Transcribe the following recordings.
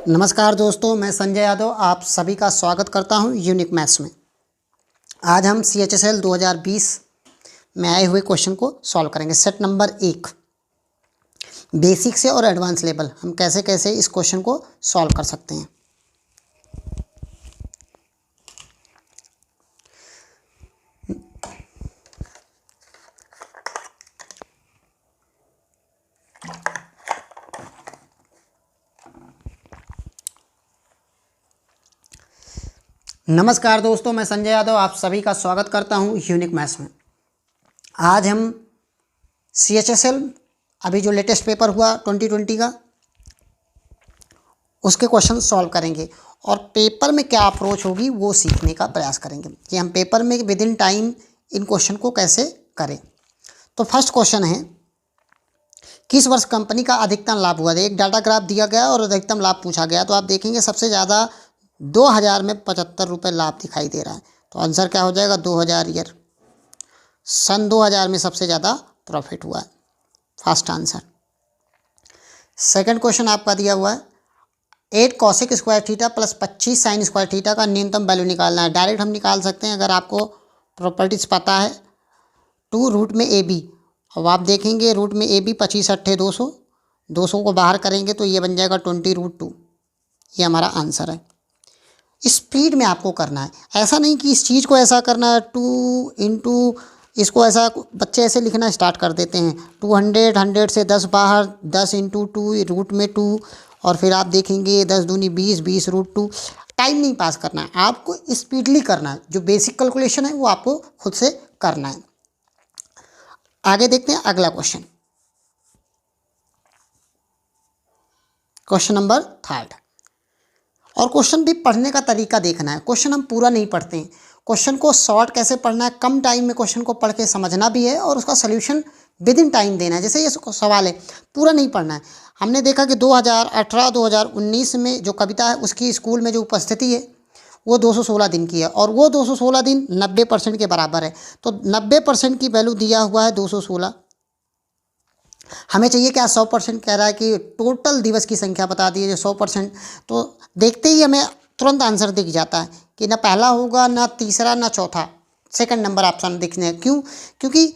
नमस्कार दोस्तों, मैं संजय यादव आप सभी का स्वागत करता हूं यूनिक मैथ्स में। आज हम CHSL 2020 में आए हुए क्वेश्चन को सॉल्व करेंगे। सेट नंबर 1 बेसिक से और एडवांस लेवल हम कैसे कैसे इस क्वेश्चन को सॉल्व कर सकते हैं। नमस्कार दोस्तों, मैं संजय यादव आप सभी का स्वागत करता हूं यूनिक मैथ्स में। आज हम CHSL अभी जो लेटेस्ट पेपर हुआ 2020 का उसके क्वेश्चन सॉल्व करेंगे और पेपर में क्या अप्रोच होगी वो सीखने का प्रयास करेंगे कि हम पेपर में with in time in question को कैसे करें। तो फर्स्ट क्वेश्चन है, किस वर्ष कंपनी का अधिकतम लाभ हुआ? एक डाटा ग्राफ दिया गया और अधिकतम लाभ पूछा गया। तो आप देखेंगे सबसे ज़्यादा 2000 में 75 रुपये लाभ दिखाई दे रहा है। तो आंसर क्या हो जाएगा? 2000 ईयर, सन 2000 में सबसे ज़्यादा प्रॉफिट हुआ है। First answer. सेकंड क्वेश्चन आपका दिया हुआ है, 8 cosec square theta plus 25 sine square theta का न्यूनतम वैल्यू निकालना है। डायरेक्ट हम निकाल सकते हैं अगर आपको प्रॉपर्टीज़ पता है। 2 रूट में AB, अब आप देखेंगे रूट में AB 25 अट्ठे 200, 200 को बाहर करेंगे तो ये बन जाएगा 20√2। ये हमारा आंसर है। स्पीड में आपको करना है, ऐसा नहीं कि इस चीज़ को ऐसा करना है 2 इंटू इसको ऐसा बच्चे ऐसे लिखना स्टार्ट कर देते हैं 200, 100 से 10 बाहर, 10 इंटू 2 रूट में 2 और फिर आप देखेंगे 10 दूनी 20, 20√2। टाइम नहीं पास करना है, आपको स्पीडली करना है। जो बेसिक कैलकुलेशन है वो आपको खुद से करना है। आगे देखते हैं अगला क्वेश्चन, क्वेश्चन नंबर 3। और क्वेश्चन भी पढ़ने का तरीका देखना है। क्वेश्चन हम पूरा नहीं पढ़ते हैं, क्वेश्चन को शॉर्ट कैसे पढ़ना है, कम टाइम में क्वेश्चन को पढ़ के समझना भी है और उसका सॉल्यूशन विद इन टाइम देना है। जैसे ये सवाल है, पूरा नहीं पढ़ना है। हमने देखा कि 2018-2019 में जो कविता है उसकी स्कूल में जो उपस्थिति है वो 216 दिन की है और वो 216 दिन 90% के बराबर है। तो 90% की वैल्यू दिया हुआ है 216। हमें चाहिए क्या? 100% कह रहा है कि टोटल दिवस की संख्या बता दी है 100%। तो देखते ही हमें तुरंत आंसर दिख जाता है कि ना पहला होगा, ना तीसरा, ना चौथा, सेकंड नंबर ऑप्शन दिखने। क्यों? क्योंकि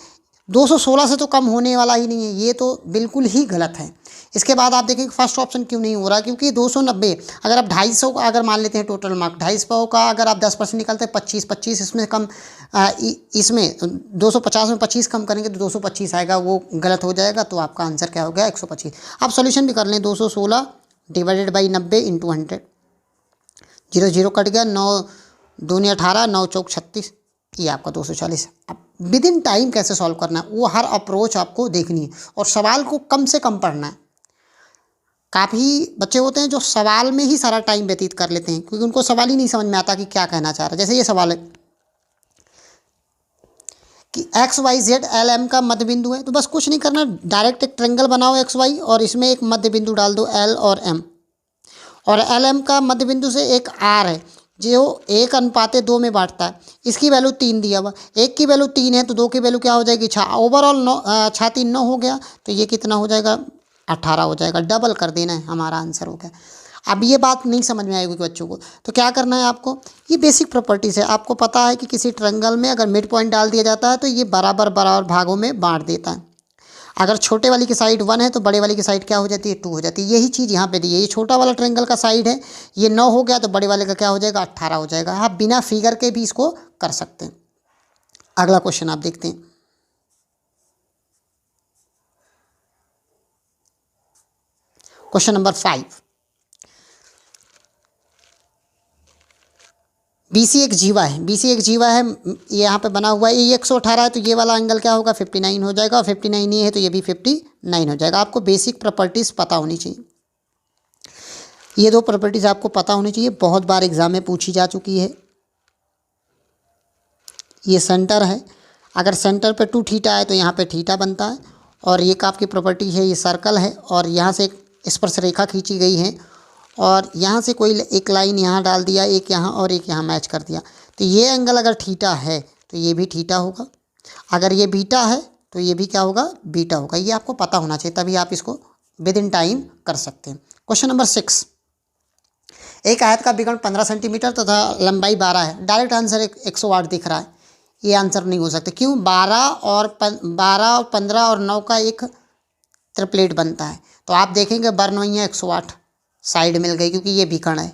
216 से तो कम होने वाला ही नहीं है, ये तो बिल्कुल ही गलत है। इसके बाद आप देखेंगे फर्स्ट ऑप्शन क्यों नहीं हो रहा, क्योंकि 290 अगर आप 250 का अगर मान लेते हैं टोटल मार्क 250 का अगर आप 10% निकालते हैं 25 इसमें कम, इसमें 250 में 25 कम करेंगे तो 225 आएगा, वो गलत हो जाएगा। तो आपका आंसर क्या हो गया? 125। आप सॉल्यूशन भी कर लें, 216 डिवाइडेड बाई 90 इंटू 100, 0 0 कट गया, 9 दूनी 18, 9 चौक 36, ये आपका 240। अब विद इन टाइम कैसे सॉल्व करना है वो हर अप्रोच आपको देखनी है और सवाल को कम से कम पढ़ना है। काफ़ी बच्चे होते हैं जो सवाल में ही सारा टाइम व्यतीत कर लेते हैं क्योंकि उनको सवाल ही नहीं समझ में आता कि क्या कहना चाह रहा है। जैसे ये सवाल है कि XYZ LM का मध्य बिंदु है, तो बस कुछ नहीं करना, डायरेक्ट एक ट्रायंगल बनाओ XY और इसमें एक मध्य बिंदु डाल दो L और M, और LM का मध्य बिंदु से एक R है जो 1:2 में बांटता है। इसकी वैल्यू 3 दिया हुआ, एक की वैल्यू 3 है तो 2 की वैल्यू क्या हो जाएगी? 6। ओवरऑल 6 3 9 हो गया, तो ये कितना हो जाएगा? 18 हो जाएगा। डबल कर देना है, हमारा आंसर हो गया। अब ये बात नहीं समझ में आएगी बच्चों को, तो क्या करना है आपको? ये बेसिक प्रॉपर्टीज़ है। आपको पता है कि किसी ट्रायंगल में अगर मिड पॉइंट डाल दिया जाता है तो ये बराबर बराबर भागों में बांट देता है। अगर छोटे वाली की साइड 1 है तो बड़े वाली की साइड क्या हो जाती है? 2 हो जाती है। यही चीज़ यहाँ पे दी है। ये छोटा वाला ट्रायंगल का साइड है, ये 9 हो गया तो बड़े वाले का क्या हो जाएगा? 18 हो जाएगा। आप बिना फिगर के भी इसको कर सकते हैं। अगला क्वेश्चन आप देखते हैं, क्वेश्चन नंबर 5। BC एक जीवा है, BC एक जीवा है, ये यहाँ पे बना हुआ है, ये 118 है तो ये वाला एंगल क्या होगा? 59 हो जाएगा, और 59 ये है तो ये भी 59 हो जाएगा। आपको बेसिक प्रॉपर्टीज़ पता होनी चाहिए। ये 2 प्रॉपर्टीज़ आपको पता होनी चाहिए, बहुत बार एग्जाम में पूछी जा चुकी है। ये सेंटर है, अगर सेंटर पे 2 थीटा है तो यहाँ पे थीटा बनता है, और ये आपकी प्रॉपर्टी है, ये सर्कल है और यहाँ से एक स्पर्श रेखा खींची गई है और यहाँ से कोई एक लाइन यहाँ डाल दिया, एक यहाँ और एक यहाँ मैच कर दिया, तो ये एंगल अगर थीटा है तो ये भी थीटा होगा। अगर ये बीटा है तो ये भी क्या होगा? बीटा होगा। ये आपको पता होना चाहिए, तभी आप इसको विद इन टाइम कर सकते हैं। क्वेश्चन नंबर 6, एक आयत का विकर्ण 15 सेंटीमीटर तथा लंबाई 12 है। डायरेक्ट आंसर 108 दिख रहा है, ये आंसर नहीं हो सकता। क्यों? 12 और 15 और 9 का एक ट्रिपलेट बनता है। तो आप देखेंगे बर्नौइया 108 साइड मिल गई, क्योंकि ये विकर्ण है।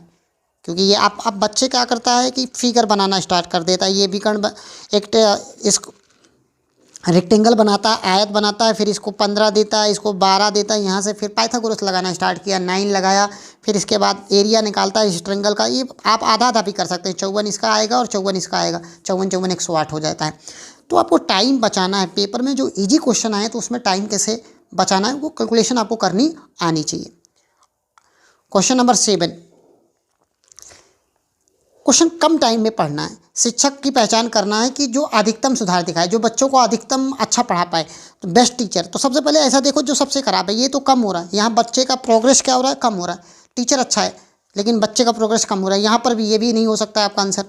क्योंकि ये आप अब बच्चे क्या करता है कि फिगर बनाना स्टार्ट कर देता है। ये विकर्ण इस रेक्टेंगल बनाता है, आयत बनाता है, फिर इसको 15 देता है, इसको 12 देता है। यहाँ से फिर पाइथागोरस लगाना स्टार्ट किया, 9 लगाया, फिर इसके बाद एरिया निकालता है इस ट्रेंगल का। ये आप आधा आधा भी कर सकते हैं, 54 इसका आएगा और 54 इसका आएगा, 54 108 हो जाता है। तो आपको टाइम बचाना है। पेपर में जो ईजी क्वेश्चन आए तो उसमें टाइम कैसे बचाना है वो कैलकुलेशन आपको करनी आनी चाहिए। क्वेश्चन नंबर 7, क्वेश्चन कम टाइम में पढ़ना है। शिक्षक की पहचान करना है कि जो अधिकतम सुधार दिखाए, जो बच्चों को अधिकतम अच्छा पढ़ा पाए, तो बेस्ट टीचर। तो सबसे पहले ऐसा देखो जो सबसे खराब है, ये तो कम हो रहा है। यहाँ बच्चे का प्रोग्रेस क्या हो रहा है? कम हो रहा है। टीचर अच्छा है लेकिन बच्चे का प्रोग्रेस कम हो रहा है। यहाँ पर भी ये भी नहीं हो सकता है आपका आंसर।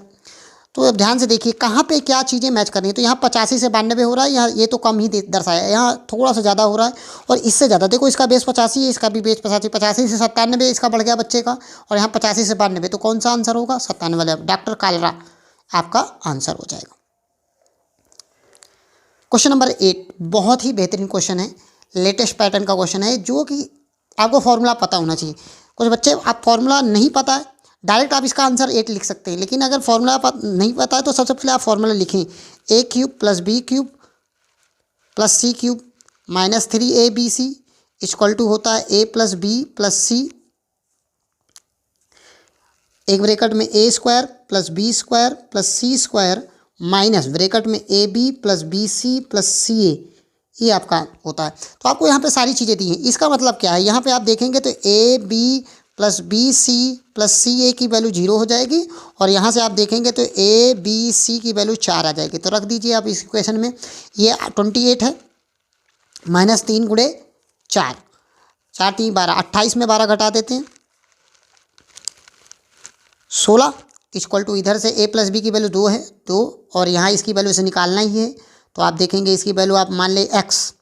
तो अब ध्यान से देखिए कहाँ पे क्या चीज़ें मैच करनी है। तो यहाँ 85 से 92 हो रहा है, यहाँ ये तो कम ही दर्शाया है, यहाँ थोड़ा सा ज़्यादा हो रहा है। और इससे ज़्यादा देखो, इसका बेस 85 है, इसका भी बेस 85, 85 से 97 इसका बढ़ गया बच्चे का, और यहाँ 85 से 92। तो कौन सा आंसर होगा? 97 वाला। डॉक्टर कालरा आपका आंसर हो जाएगा। क्वेश्चन नंबर 8 बहुत ही बेहतरीन क्वेश्चन है, लेटेस्ट पैटर्न का क्वेश्चन है, जो कि आपको फॉर्मूला पता होना चाहिए। कुछ बच्चे आप फॉर्मूला नहीं पता है, डायरेक्ट आप इसका आंसर 8 लिख सकते हैं। लेकिन अगर फॉर्मूला नहीं पता है तो सबसे पहले आप फॉर्मूला लिखें, a³ + b³ + c³ - 3abc equal to होता है a + b + c, एक ब्रैकेट में a² + b² + c² minus bracket में ab + bc + ca, ये आपका होता है। तो आपको यहाँ पे सारी चीज़ें दी हैं। इसका मतलब क्या है? यहाँ पे आप देखेंगे तो ab + bc + ca की वैल्यू 0 हो जाएगी, और यहाँ से आप देखेंगे तो a b c की वैल्यू 4 आ जाएगी। तो रख दीजिए आप इस इक्वेशन में। ये 28 है, -3 × 4, 4 3 12, 28 में 12 घटा देते हैं, 16 इक्वल टू इधर से a + b की वैल्यू 2 है, 2, और यहाँ इसकी वैल्यू से निकालना ही है। तो आप देखेंगे इसकी वैल्यू आप मान लें x,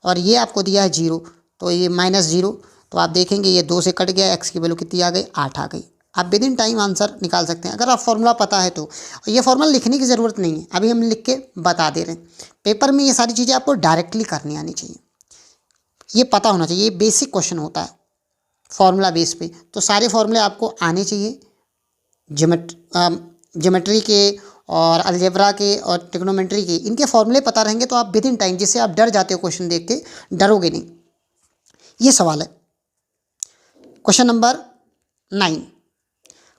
और ये आपको दिया है 0, तो ये -0। तो आप देखेंगे ये 2 से कट गया, x की वैल्यू कितनी आ गई? 8 आ गई। आप विद इन टाइम आंसर निकाल सकते हैं अगर आप फॉर्मूला पता है तो। ये फॉर्मूला लिखने की ज़रूरत नहीं है, अभी हम लिख के बता दे रहे हैं। पेपर में ये सारी चीज़ें आपको डायरेक्टली करनी आनी चाहिए, ये पता होना चाहिए। ये बेसिक क्वेश्चन होता है फॉर्मूला बेस पे, तो सारे फॉर्मूले आपको आने चाहिए। ज्योमेट्री के और अलजेब्रा के और ट्रिग्नोमेट्री के, इनके फॉर्मूले पता रहेंगे तो आप विद इन टाइम, जिससे आप डर जाते हो क्वेश्चन देख के, डरोगे नहीं। ये सवाल है। क्वेश्चन नंबर 9,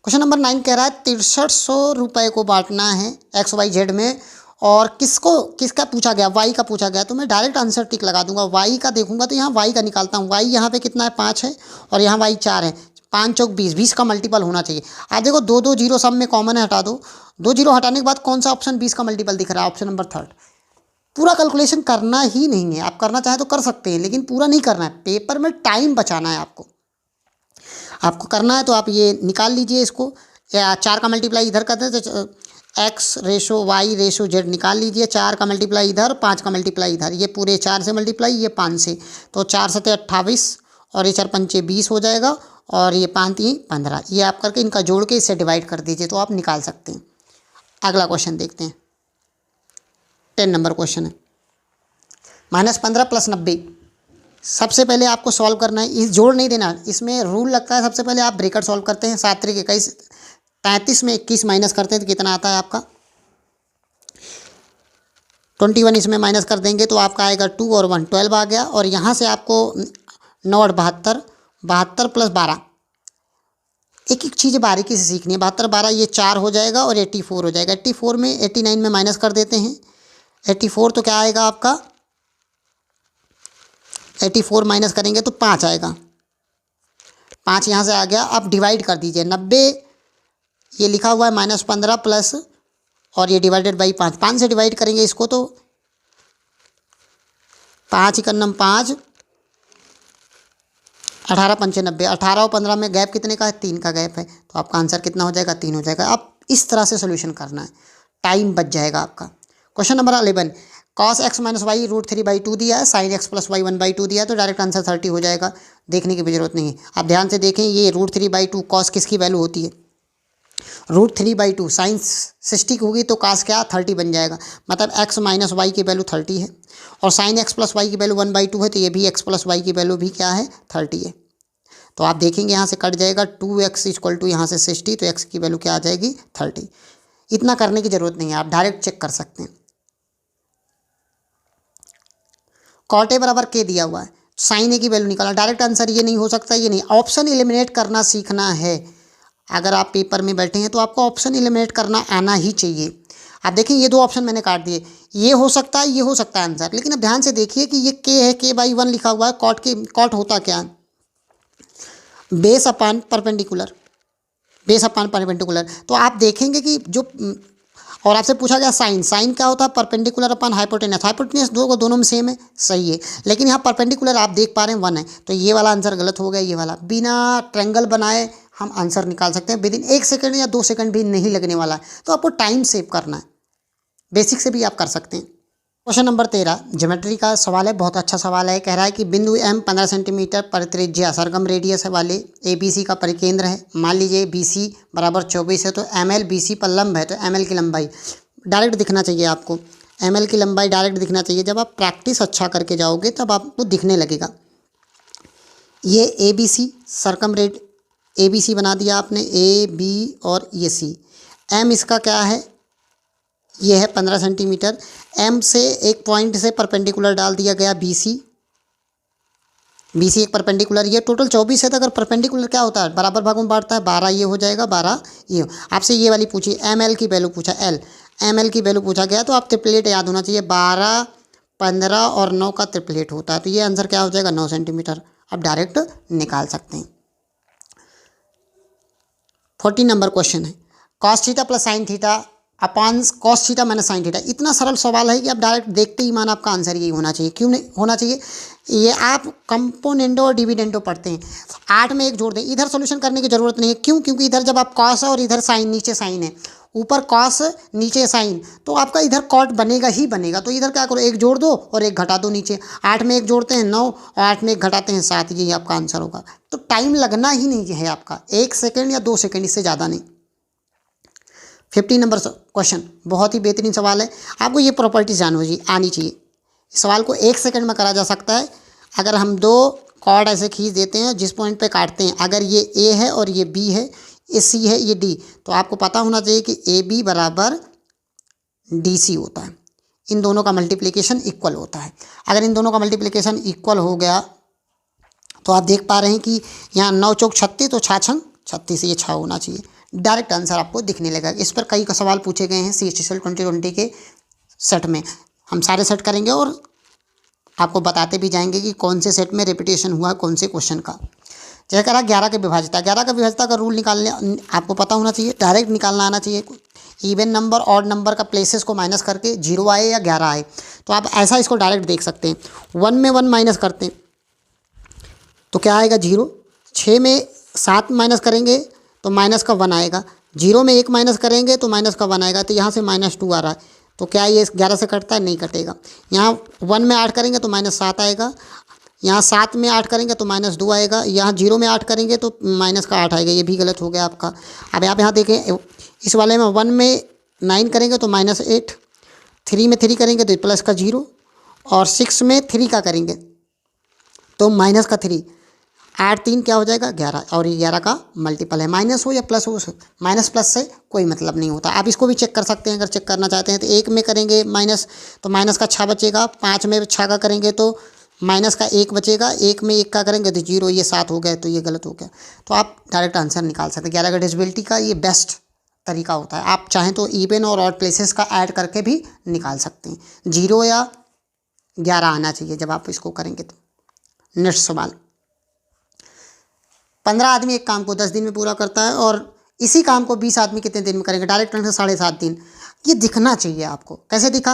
क्वेश्चन नंबर 9 कह रहा है 6300 रुपये को बांटना है XYZ में, और किसका पूछा गया? Y का पूछा गया। तो मैं डायरेक्ट आंसर टिक लगा दूंगा। Y का देखूंगा तो यहाँ Y का निकालता हूँ। Y यहाँ पे कितना है? 5 है, और यहाँ Y 4 है। 5 चौक 20, 20 का मल्टीपल होना चाहिए। आप देखो 2 2 जीरो सब में कॉमन है, हटा दो। 2 जीरो हटाने के बाद कौन सा ऑप्शन 20 का मल्टीपल दिख रहा है? Option number 3। पूरा कैलकुलेशन करना ही नहीं है, आप करना चाहें तो कर सकते हैं, लेकिन पूरा नहीं करना है। पेपर में टाइम बचाना है आपको करना है। तो आप ये निकाल लीजिए इसको, या 4 का मल्टीप्लाई इधर कर दें तो x/y/z निकाल लीजिए। 4 का मल्टीप्लाई इधर, 5 का मल्टीप्लाई इधर, ये पूरे 4 से मल्टीप्लाई, ये 5 से, तो 4 7 28, और ये 4 5 20 हो जाएगा, और ये 5 3 15। ये आप करके इनका जोड़ के इससे डिवाइड कर दीजिए तो आप निकाल सकते हैं। अगला क्वेश्चन देखते हैं, 10 नंबर क्वेश्चन है। -15 + 90। सबसे पहले आपको सॉल्व करना है, इस जोड़ नहीं देना, इसमें रूल लगता है। सबसे पहले आप ब्रैकेट सॉल्व करते हैं। 7 3 21, 33 में 21 माइनस करते हैं तो कितना आता है आपका? 21 इसमें माइनस कर देंगे तो आपका आएगा 2 और 1 12 आ गया। और यहाँ से आपको 9 और 72, 72 + 12, एक एक चीज़ बारीकी से सीखनी है। 72 12 ये 4 हो जाएगा, और 84 हो जाएगा। 84 में 89 में माइनस कर देते हैं। 84 तो क्या आएगा आपका? 84 माइनस करेंगे तो 5 आएगा। 5 यहाँ से आ गया। आप डिवाइड कर दीजिए। 90 ये लिखा हुआ है -15 प्लस, और ये डिवाइडेड बाई 5, 5 से डिवाइड करेंगे इसको तो 5 × 5, 18 5 90, 18 और 15 में गैप कितने का है? 3 का गैप है। तो आपका आंसर कितना हो जाएगा? 3 हो जाएगा। आप इस तरह से सोल्यूशन करना है, टाइम बच जाएगा आपका। Question number 11, cos x minus y √3/2 दिया है, sin x प्लस वाई 1/2 दिया है, तो डायरेक्ट आंसर 30 हो जाएगा। देखने की भी जरूरत नहीं है। आप ध्यान से देखें, ये √3/2 cos किसकी वैल्यू होती है? √3/2 साइन 60 की होगी तो cos क्या 30 बन जाएगा। मतलब x माइनस वाई की वैल्यू 30 है और sin x प्लस वाई की वैल्यू 1/2 है, तो ये भी x प्लस वाई की वैल्यू भी क्या है 30 है। तो आप देखेंगे यहाँ से कट जाएगा 2x इक्वल टू यहाँ से 60, तो x की वैल्यू क्या आ जाएगी 30। इतना करने की ज़रूरत नहीं है, आप डायरेक्ट चेक कर सकते हैं। cot a बराबर k दिया हुआ है, sin a की वैल्यू निकाला। डायरेक्ट आंसर ये नहीं हो सकता, ये नहीं। ऑप्शन एलिमिनेट करना सीखना है। अगर आप पेपर में बैठे हैं तो आपको ऑप्शन एलिमिनेट करना आना ही चाहिए। आप देखिए ये 2 ऑप्शन मैंने काट दिए, ये हो सकता है, ये हो सकता है आंसर। लेकिन अब ध्यान से देखिए कि ये k है, k/1 लिखा हुआ है। कॉट होता क्या है? Base upon perpendicular, base upon perpendicular. तो आप देखेंगे कि जो और आपसे पूछा गया साइन क्या होता है? परपेंडिकुलर अपान हाइपोटेनस। हाइपोटेनस दोनों में सेम है, सही है। लेकिन यहाँ परपेंडिकुलर आप देख पा रहे हैं 1 है, तो ये वाला आंसर गलत हो गया। ये वाला बिना ट्रायंगल बनाए हम आंसर निकाल सकते हैं। विदिन 1 सेकंड या 2 सेकंड भी नहीं लगने वाला है। तो आपको टाइम सेव करना है, बेसिक से भी आप कर सकते हैं। क्वेश्चन नंबर 13 ज्योमेट्री का सवाल है, बहुत अच्छा सवाल है। कह रहा है कि बिंदु M 15 सेंटीमीटर परित्रिज्या सरगम रेडियस वाले ABC का परिकेंद्र है। मान लीजिए BC बराबर 24 है, तो ML BC पर लंब है, तो ML की लंबाई डायरेक्ट दिखना चाहिए आपको। ML की लंबाई डायरेक्ट दिखना चाहिए। जब आप प्रैक्टिस अच्छा करके जाओगे तब आपको दिखने लगेगा। ये ABC सरकम रेड ABC बना दिया आपने, AB और ये C। M इसका क्या है? ये है 15 सेंटीमीटर। M से एक पॉइंट से परपेंडिकुलर डाल दिया गया BC एक परपेंडिकुलर। ये टोटल 24 है, तो अगर परपेंडिकुलर क्या होता है? बराबर भागों में बांटता है। 12 ये हो जाएगा, 12 ये। आपसे ये वाली पूछी ML की वैल्यू पूछा, ML की वैल्यू पूछा गया, तो आप ट्रिपलेट याद होना चाहिए। 12, 15 और 9 का ट्रिपलेट होता है, तो ये आंसर क्या हो जाएगा 9 सेंटीमीटर। आप डायरेक्ट निकाल सकते हैं। 14 नंबर क्वेश्चन है, cos theta plus sine theta upon cos theta minus sine theta. इतना सरल सवाल है कि आप डायरेक्ट देखते ही मान आपका आंसर यही होना चाहिए। क्यों नहीं होना चाहिए? ये आप कंपोनेंडो और डिविडेंडो पढ़ते हैं, 8 में 1 जोड़ दें। इधर सॉल्यूशन करने की ज़रूरत नहीं है। क्यों? क्योंकि इधर जब आप cos है और इधर साइन, नीचे साइन है, ऊपर cos नीचे साइन, तो आपका इधर cot बनेगा ही बनेगा। तो इधर क्या करो, 1 जोड़ दो और 1 घटा दो नीचे। 8 में 1 जोड़ते हैं 9 और 8 में 1 घटाते हैं 7, यही आपका आंसर होगा। तो टाइम लगना ही नहीं है आपका, 1 सेकेंड या 2 सेकेंड, इससे ज़्यादा नहीं। 15 नंबर क्वेश्चन बहुत ही बेहतरीन सवाल है। आपको ये प्रॉपर्टी आनी चाहिए। इस सवाल को 1 सेकंड में करा जा सकता है। अगर हम 2 कॉर्ड ऐसे खींच देते हैं, जिस पॉइंट पे काटते हैं, अगर ये A है और ये B है, ये C है, ये D, तो आपको पता होना चाहिए कि AB बराबर DC होता है। इन दोनों का मल्टीप्लिकेशन इक्वल होता है। अगर इन दोनों का मल्टीप्लिकेशन इक्वल हो गया तो आप देख पा रहे हैं कि यहाँ 9 चौक 36, तो 6 छंग 36, ये 6 होना चाहिए। डायरेक्ट आंसर आपको दिखने लगेगा। इस पर कई सवाल पूछे गए हैं CHSL 2020 के सेट में। हम सारे सेट करेंगे और आपको बताते भी जाएंगे कि कौन से सेट में रिपीटेशन हुआ है कौन से क्वेश्चन का। जैसे करा 11 के विभाजिता, 11 का विभाजिता का रूल निकालने आपको पता होना चाहिए, डायरेक्ट निकालना आना चाहिए। इवन नंबर ऑड नंबर का प्लेसेस को माइनस करके 0 आए या 11 आए, तो आप ऐसा इसको डायरेक्ट देख सकते हैं। 1 में 1 माइनस करते हैं तो क्या आएगा 0। 6 में 7 माइनस करेंगे तो माइनस का 1 आएगा। 0 में 1 माइनस करेंगे तो माइनस का 1 आएगा। तो यहाँ से -2 आ रहा है, तो क्या ये 11 से कटता है? नहीं कटेगा। यहाँ 1 में 8 करेंगे तो -7 आएगा। यहाँ 7 में 8 करेंगे तो -2 आएगा। यहाँ 0 में 8 करेंगे तो माइनस का 8 आएगा। ये भी गलत हो गया आपका। अब आप यहाँ देखें, इस वाले में 1 में 9 करेंगे तो -8, 3 में 3 करेंगे तो प्लस का 0, और 6 में 3 का करेंगे तो माइनस का 3। 8 3 क्या हो जाएगा 11, और ये 11 का मल्टीपल है। माइनस हो या प्लस हो, माइनस प्लस से कोई मतलब नहीं होता। आप इसको भी चेक कर सकते हैं अगर चेक करना चाहते हैं। तो 1 में करेंगे माइनस तो माइनस का 6 बचेगा। 5 में 6 का करेंगे तो माइनस का 1 बचेगा। 1 में 1 का करेंगे तो 0, ये 7 हो गया, तो ये गलत हो गया। तो आप डायरेक्ट आंसर निकाल सकते हैं। 11 का डिविजिबिलिटी का ये बेस्ट तरीका होता है। आप चाहें तो इवन और ऑड प्लेसेस का ऐड करके भी निकाल सकते हैं। 0 या 11 आना चाहिए जब आप इसको करेंगे। तो नेक्स्ट सवाल, 15 आदमी एक काम को 10 दिन में पूरा करता है और इसी काम को 20 आदमी कितने दिन में करेंगे? डायरेक्ट आंसर 7.5 दिन। ये दिखना चाहिए आपको। कैसे दिखा?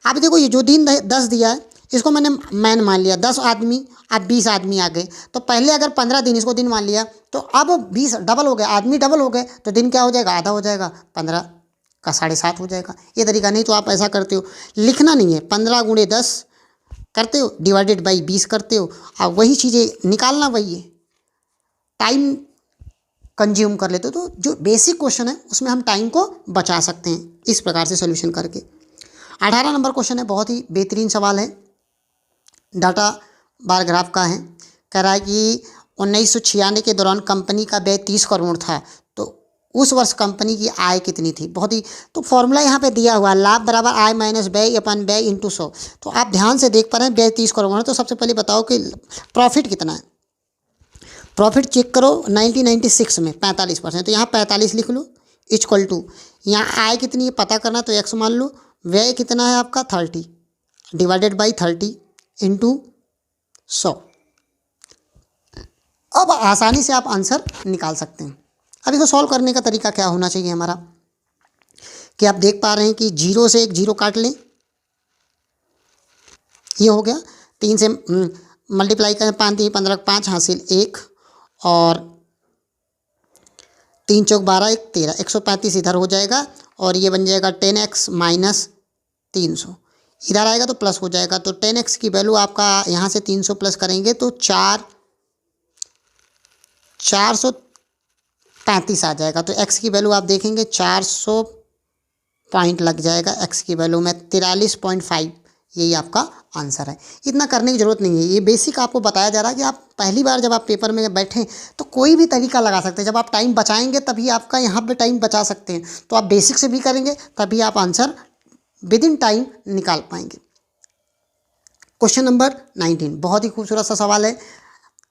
आप देखो, ये जो दिन 10 दिया है इसको मैंने मैन मान लिया। 10 आदमी, अब 20 आदमी आ गए, तो पहले अगर 15 दिन इसको दिन मान लिया, तो अब 20 डबल हो गए, आदमी डबल हो गए, तो दिन क्या हो जाएगा? आधा हो जाएगा। 15 का 7.5 हो जाएगा। ये तरीका नहीं तो आप ऐसा करते हो, लिखना नहीं है, 15 गुणे 10 करते हो डिवाइडेड बाई 20 करते हो, अब वही चीज़ें निकालना वही है, टाइम कंज्यूम कर लेते हो। तो जो बेसिक क्वेश्चन है उसमें हम टाइम को बचा सकते हैं इस प्रकार से सोल्यूशन करके। 18 नंबर क्वेश्चन है, बहुत ही बेहतरीन सवाल है, डाटा बार ग्राफ का है। कह रहा है कि 1996 के दौरान कंपनी का व्यय 30 करोड़ था, तो उस वर्ष कंपनी की आय कितनी थी। बहुत ही, तो फॉर्मूला यहाँ पे दिया हुआ है, लाभ बराबर आय माइनस व्यय अपन व्यय इंटू 100। तो आप ध्यान से देख पा रहे हैं व्यय 30 करोड़ है, तो सबसे पहले बताओ कि प्रॉफिट कितना है। प्रॉफिट चेक करो 1996 में 45%, तो यहाँ 45 लिख लो, इक्वल टू यहाँ आय कितनी है पता करना, तो x मान लो, व्यय कितना है आपका 30 डिवाइडेड बाई 30 इंटू 100। अब आसानी से आप आंसर निकाल सकते हैं। अब इसको सॉल्व करने का तरीका क्या होना चाहिए हमारा, कि आप देख पा रहे हैं कि 0 से एक 0 काट लें, ये हो गया। 3 से मल्टीप्लाई करें, 5 3 15 5 हासिल 1, और 3 चौक 12 1 13, 135 इधर हो जाएगा, और ये बन जाएगा 10x माइनस 300, इधर आएगा तो प्लस हो जाएगा। तो 10x की वैल्यू आपका यहाँ से 300 प्लस करेंगे तो 435 आ जाएगा। तो x की वैल्यू आप देखेंगे 400 पॉइंट लग जाएगा, x की वैल्यू में 43.5, यही आपका आंसर है। इतना करने की ज़रूरत नहीं है, ये बेसिक आपको बताया जा रहा है कि आप पहली बार जब आप पेपर में बैठें तो कोई भी तरीका लगा सकते हैं। जब आप टाइम बचाएंगे तभी आपका यहाँ पे टाइम बचा सकते हैं, तो आप बेसिक से भी करेंगे तभी आप आंसर विद इन टाइम निकाल पाएंगे। क्वेश्चन नंबर 19 बहुत ही खूबसूरत सा सवाल है,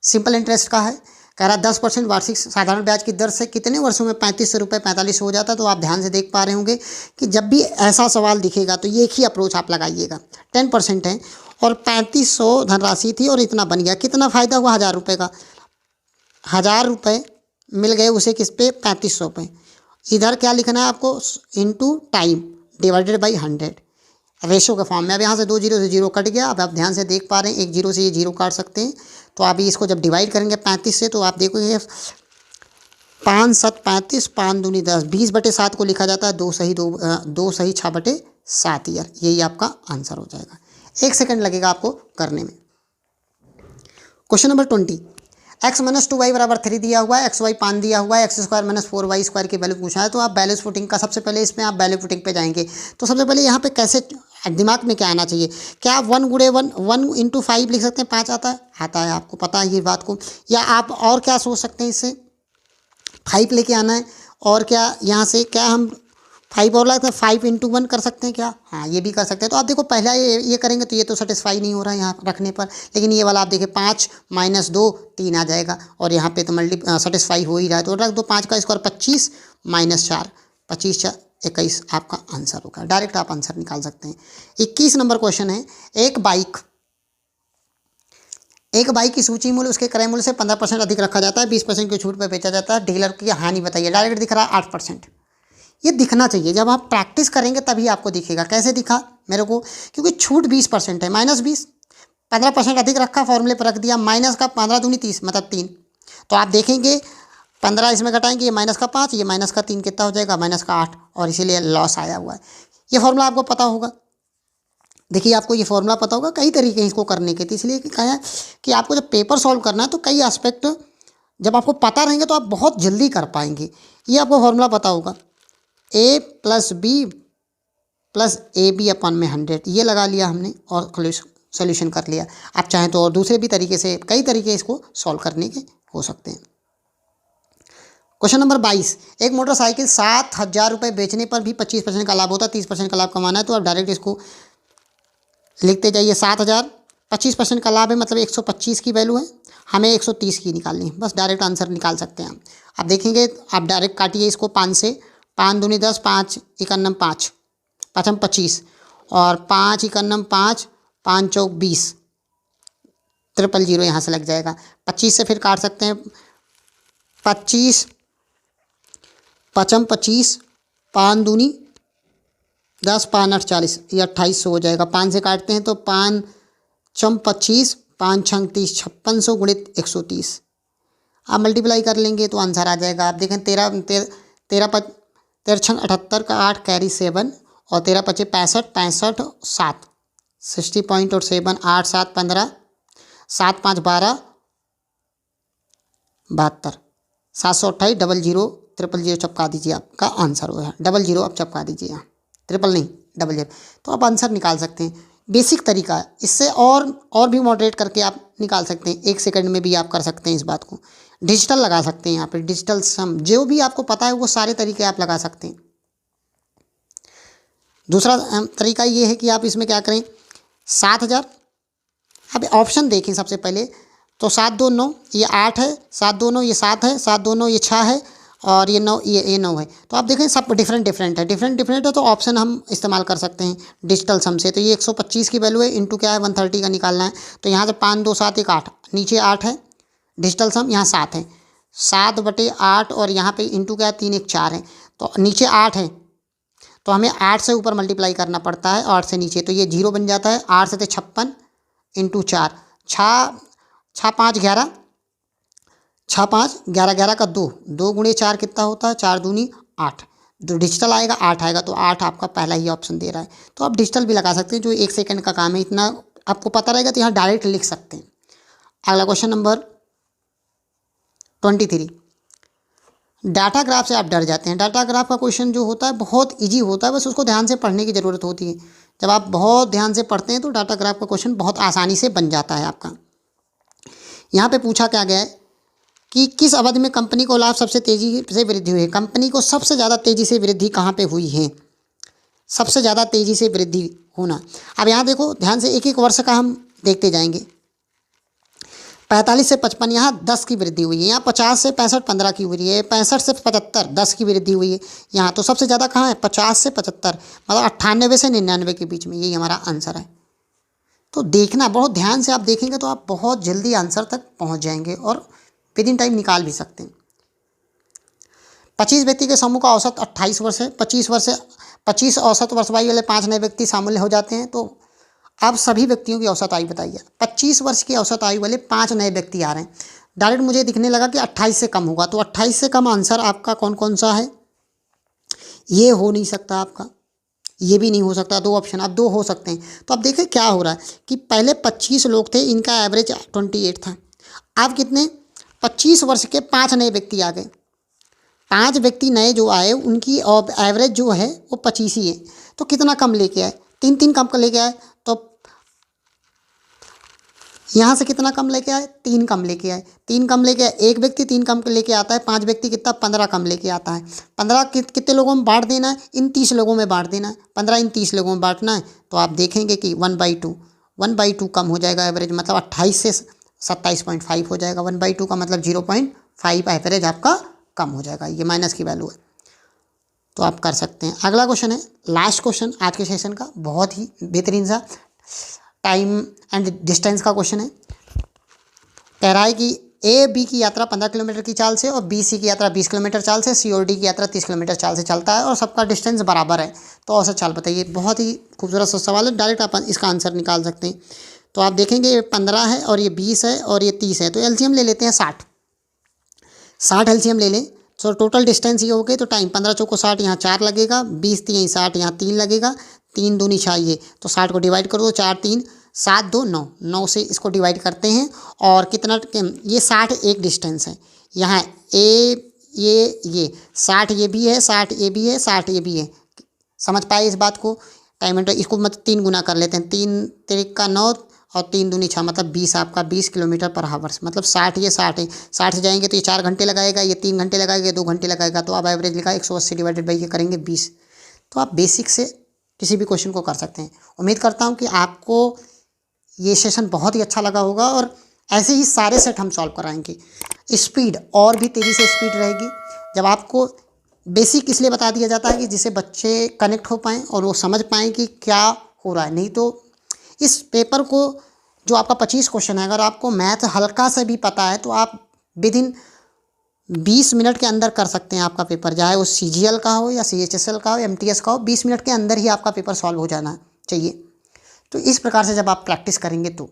सिंपल इंटरेस्ट का है। कह रहा 10% वार्षिक साधारण ब्याज की दर से कितने वर्षों में 35 रुपये 45 हो जाता है। तो आप ध्यान से देख पा रहे होंगे कि जब भी ऐसा सवाल दिखेगा तो ये एक ही अप्रोच आप लगाइएगा। 10% है और 3500 धनराशि थी और इतना बन गया, कितना फ़ायदा हुआ 1000 रुपये का, 1000 रुपये मिल गए उसे किस पे 3500 पे। इधर क्या लिखना है आपको, into time divided by 100 ratio के फॉर्म में। अब यहाँ से 2 जीरो से 0 कट गया। अब आप ध्यान से देख पा रहे हैं 1 जीरो से ये 0 काट सकते हैं। तो आप इसको जब डिवाइड करेंगे 35 से तो आप देखोगे 5 7 35, 5 दूनी 10, 20/7 को लिखा जाता है 2 सही 6/7 ईयर। यही आपका आंसर हो जाएगा। 1 सेकंड लगेगा आपको करने में। Question number 20, x minus 2y बराबर 3 दिया हुआ है, xy 5 दिया हुआ है, x² माइनस 4y² की वैल्यू पूछा है। तो आप बैलेंस फुटिंग का सबसे पहले इसमें आप बैलेंस फुटिंग पे जाएंगे। तो सबसे पहले यहाँ पे कैसे दिमाग में क्या आना चाहिए, क्या आप 1 गुणे 1 इंटू 5 लिख सकते हैं, 5 आता है, आता है, आपको पता है ये बात को। या आप और क्या सोच सकते हैं, इससे 5 लेके आना है, और क्या यहाँ से क्या हम 5 और लगता है 5 इंटू 1 कर सकते हैं क्या, हाँ ये भी कर सकते हैं। तो आप देखो पहला ये करेंगे तो ये तो सेटिस्फाई नहीं हो रहा है यहाँ रखने पर, लेकिन ये वाला आप देखिए 5 माइनस 2 3 आ जाएगा, और यहाँ पे तो सेटिस्फाई हो ही रहा है। तो रख दो 5 का स्क्वायर 25 माइनस 4, 25 4 21 आपका आंसर होगा। डायरेक्ट आप आंसर निकाल सकते हैं। 21 नंबर क्वेश्चन है, एक बाइक की सूची मूल्य उसके क्रय मूल्य से 15% अधिक रखा जाता है, 20% की छूट पर बेचा जाता है, डीलर की हानि बताइए। डायरेक्ट दिख रहा है 8%। ये दिखना चाहिए, जब आप प्रैक्टिस करेंगे तभी आपको दिखेगा। कैसे दिखा मेरे को, क्योंकि छूट 20% है, -20, 15% अधिक रखा, फॉर्मूले पर रख दिया, माइनस का 15 दूनी 30 मतलब 3। तो आप देखेंगे 15 इसमें घटाएंगे, ये माइनस का 5, ये माइनस का 3 कितना हो जाएगा, माइनस का 8, और इसीलिए लॉस आया हुआ है। ये फॉर्मूला आपको पता होगा, देखिए आपको ये फॉर्मूला पता होगा, कई तरीके हैं इसको करने के। तो इसलिए कहा है कि आपको जब पेपर सॉल्व करना है तो कई एस्पेक्ट जब आपको पता रहेंगे तो आप बहुत जल्दी कर पाएंगे। ये आपको फॉर्मूला पता होगा, a + b + ab अपन में 100, ये लगा लिया हमने और सोल्यूशन कर लिया। आप चाहें तो और दूसरे भी तरीके से, कई तरीके इसको सॉल्व करने के हो सकते हैं। क्वेश्चन नंबर 22, एक मोटरसाइकिल 7000 रुपये बेचने पर भी 25% का लाभ होता है, 30% का लाभ कमाना है। तो आप डायरेक्ट इसको लिखते जाइए, 7000 25% का लाभ है मतलब 125 की वैल्यू है, हमें 130 की निकालनी है, बस डायरेक्ट आंसर निकाल सकते हैं हम। आप देखेंगे, आप डायरेक्ट काटिए इसको 5 से, 5 दूनी 10, 5 51 5, 5 25, और 5 51 5, 5 चौक 20, 000 यहाँ से लग जाएगा। 25 से फिर काट सकते हैं, 25 5 25, 5 दूनी 10, 5 8 40, ये 2800 हो जाएगा। 5 से काटते हैं तो 5 चम 25, 5 छंग 30, 5600 गुणित 130। आप मल्टीप्लाई कर लेंगे तो आंसर आ जाएगा। आप देखें 13 13 78 का 8 कैरी 7 और 13 पचे 65 65 7 60 पॉइंट और 7 8 7 15 7 5 12 72 728 00 000 चपका दीजिए, आपका आंसर हो है 00 अब चपका दीजिए यहाँ, ट्रिपल नहीं 00, तो आप आंसर निकाल सकते हैं। बेसिक तरीका है, इससे और भी मॉडरेट करके आप निकाल सकते हैं, 1 सेकंड में भी आप कर सकते हैं इस बात को। डिजिटल लगा सकते हैं यहाँ पे, डिजिटल सम, जो भी आपको पता है वो सारे तरीके आप लगा सकते हैं। दूसरा तरीका ये है कि आप इसमें क्या करें, 7000, अब ऑप्शन देखें सबसे पहले तो 7 2 9 ये 8 है, 7 2 9 ये 7 है, 7 2 9 ये 6 है और ये 9 ये 9 है। तो आप देखें सब डिफरेंट है, तो ऑप्शन हम इस्तेमाल कर सकते हैं डिजिटल सम से। तो ये 125 की वैल्यू है, इंटू क्या है 130 का निकालना है, तो यहाँ से 5 2 7 1 8, नीचे 8 है डिजिटल सम, यहाँ 7 है, 7/8 और यहाँ पे इंटू क्या है 3 1 4 है, तो नीचे 8 है तो हमें 8 से ऊपर मल्टीप्लाई करना पड़ता है, 8 से नीचे तो ये 0 बन जाता है। 8 से 56 इंटू 4, 6 5 11, 6 5 11 11 का 2 2 गुणे 4 कितना होता है, 4 दूनी 8, जो डिजिटल आएगा 8 आएगा, तो 8 आपका पहला ही ऑप्शन दे रहा है। तो आप डिजिटल भी लगा सकते हैं, जो 1 सेकंड का काम है, इतना आपको पता रहेगा तो यहाँ डायरेक्ट लिख सकते हैं। अगला क्वेश्चन नंबर 23, डाटा ग्राफ से आप डर जाते हैं। डाटा ग्राफ का क्वेश्चन जो होता है बहुत इजी होता है, बस उसको ध्यान से पढ़ने की ज़रूरत होती है। जब आप बहुत ध्यान से पढ़ते हैं तो डाटा ग्राफ का क्वेश्चन बहुत आसानी से बन जाता है आपका। यहाँ पे पूछा क्या गया है कि किस अवधि में कंपनी को लाभ सबसे तेज़ी से वृद्धि हुई है। कंपनी को सबसे ज़्यादा तेज़ी से वृद्धि कहाँ पे हुई है, सबसे ज़्यादा तेज़ी से वृद्धि होना। अब यहाँ देखो ध्यान से, एक एक वर्ष का हम देखते जाएंगे। 45 से 55 यहाँ 10 की वृद्धि हुई है, यहाँ 50 से 65 15 की हुई है, 65 से 75 10 की वृद्धि हुई है यहाँ। तो सबसे ज़्यादा कहाँ है, 50 से 75, मतलब 98 से 99 के बीच में, यही हमारा आंसर है। तो देखना बहुत ध्यान से, आप देखेंगे तो आप बहुत जल्दी आंसर तक पहुँच जाएंगे और विद इन टाइम निकाल भी सकते हैं। 25 व्यक्ति के समूह का औसत 28 वर्ष है। 25 औसत वर्ष वाले 5 नए व्यक्ति शामिल हो जाते हैं, तो अब सभी व्यक्तियों की औसत आयु बताइए। 25 वर्ष की औसत आयु वाले 5 नए व्यक्ति आ रहे हैं। डायरेक्ट मुझे दिखने लगा कि 28 से कम होगा, तो 28 से कम आंसर आपका कौन कौन सा है, ये हो नहीं सकता आपका, ये भी नहीं हो सकता। 2 ऑप्शन आप 2 हो सकते हैं। तो अब देखें क्या हो रहा है कि पहले 25 लोग थे, इनका एवरेज 28 था। अब कितने, 25 वर्ष के 5 नए व्यक्ति आ गए। 5 व्यक्ति नए जो आए उनकी एवरेज जो है वो 25 ही है। तो कितना कम लेके आए, 3 कम लेके आए। तो यहाँ से कितना कम लेके आए, 3 कम लेके आए। 3 कम लेके आए, एक व्यक्ति 3 कम लेके आता है, 5 व्यक्ति कितना 15 कम लेके आता है। 15 कितने लोगों में बांट देना है, इन 30 लोगों में बांट देना है। 15 इन 30 लोगों में बांटना है, तो आप देखेंगे कि 1/2 कम हो जाएगा एवरेज, मतलब 28 से 27.5 हो जाएगा। 1/2 का मतलब 0.5 एवरेज आपका कम हो जाएगा, ये माइनस की वैल्यू है। तो आप कर सकते हैं। अगला क्वेश्चन है, लास्ट क्वेश्चन आज के सेशन का, बहुत ही बेहतरीन सा टाइम एंड डिस्टेंस का क्वेश्चन है। कह रहा है कि A-B की यात्रा 15 किलोमीटर की चाल से और B-C की यात्रा 20 किलोमीटर चाल से, C और D की यात्रा 30 किलोमीटर चाल से चलता है और सबका डिस्टेंस बराबर है, तो औसत चाल बताइए। बहुत ही खूबसूरत सा सवाल है, डायरेक्ट आप इसका आंसर निकाल सकते हैं। तो आप देखेंगे ये 15 है और ये 20 है और ये 30 है, तो एलसीएम ले लेते हैं 60 एलसीएम ले लें। तो टोटल डिस्टेंस ये हो गए, तो टाइम 15 चौको 60, यहाँ 4 लगेगा, 20 3 60, यहाँ 3 लगेगा, 3 दूनी 6 ये, तो 60 को डिवाइड कर दो, 4 3 7 2 9, 9 से इसको डिवाइड करते हैं और कितना, ये 60 एक डिस्टेंस है। यहाँ ये 60 ये भी है, 60 ये भी है, 60 ये भी है। समझ पाए इस बात को। टाइम एंड इसको मतलब 3 गुना कर लेते हैं, 3 3 का 9 और 3 दूनी 6, मतलब 20 आपका 20 किलोमीटर पर हावर्स, मतलब 60 ये 60 है। 60 से जाएंगे तो ये 4 घंटे लगाएगा, ये 3 घंटे लगाएगा, ये 2 घंटे लगाएगा, तो आप एवरेज लिखा 180 डिवाइडेड बाई ये करेंगे 20। तो आप बेसिक से किसी भी क्वेश्चन को कर सकते हैं। उम्मीद करता हूँ कि आपको ये सेशन बहुत ही अच्छा लगा होगा और ऐसे ही सारे सेट हम सॉल्व कराएंगे। स्पीड और भी तेज़ी से स्पीड रहेगी। जब आपको बेसिक इसलिए बता दिया जाता है कि जिससे बच्चे कनेक्ट हो पाएँ और वो समझ पाएँ कि क्या हो रहा है। नहीं तो इस पेपर को जो आपका 25 क्वेश्चन है, अगर आपको मैथ हल्का से भी पता है तो आप विद इन 20 मिनट के अंदर कर सकते हैं आपका पेपर, चाहे वो CGL का हो या CHSL का हो, MTS का हो, 20 मिनट के अंदर ही आपका पेपर सॉल्व हो जाना चाहिए। तो इस प्रकार से जब आप प्रैक्टिस करेंगे तो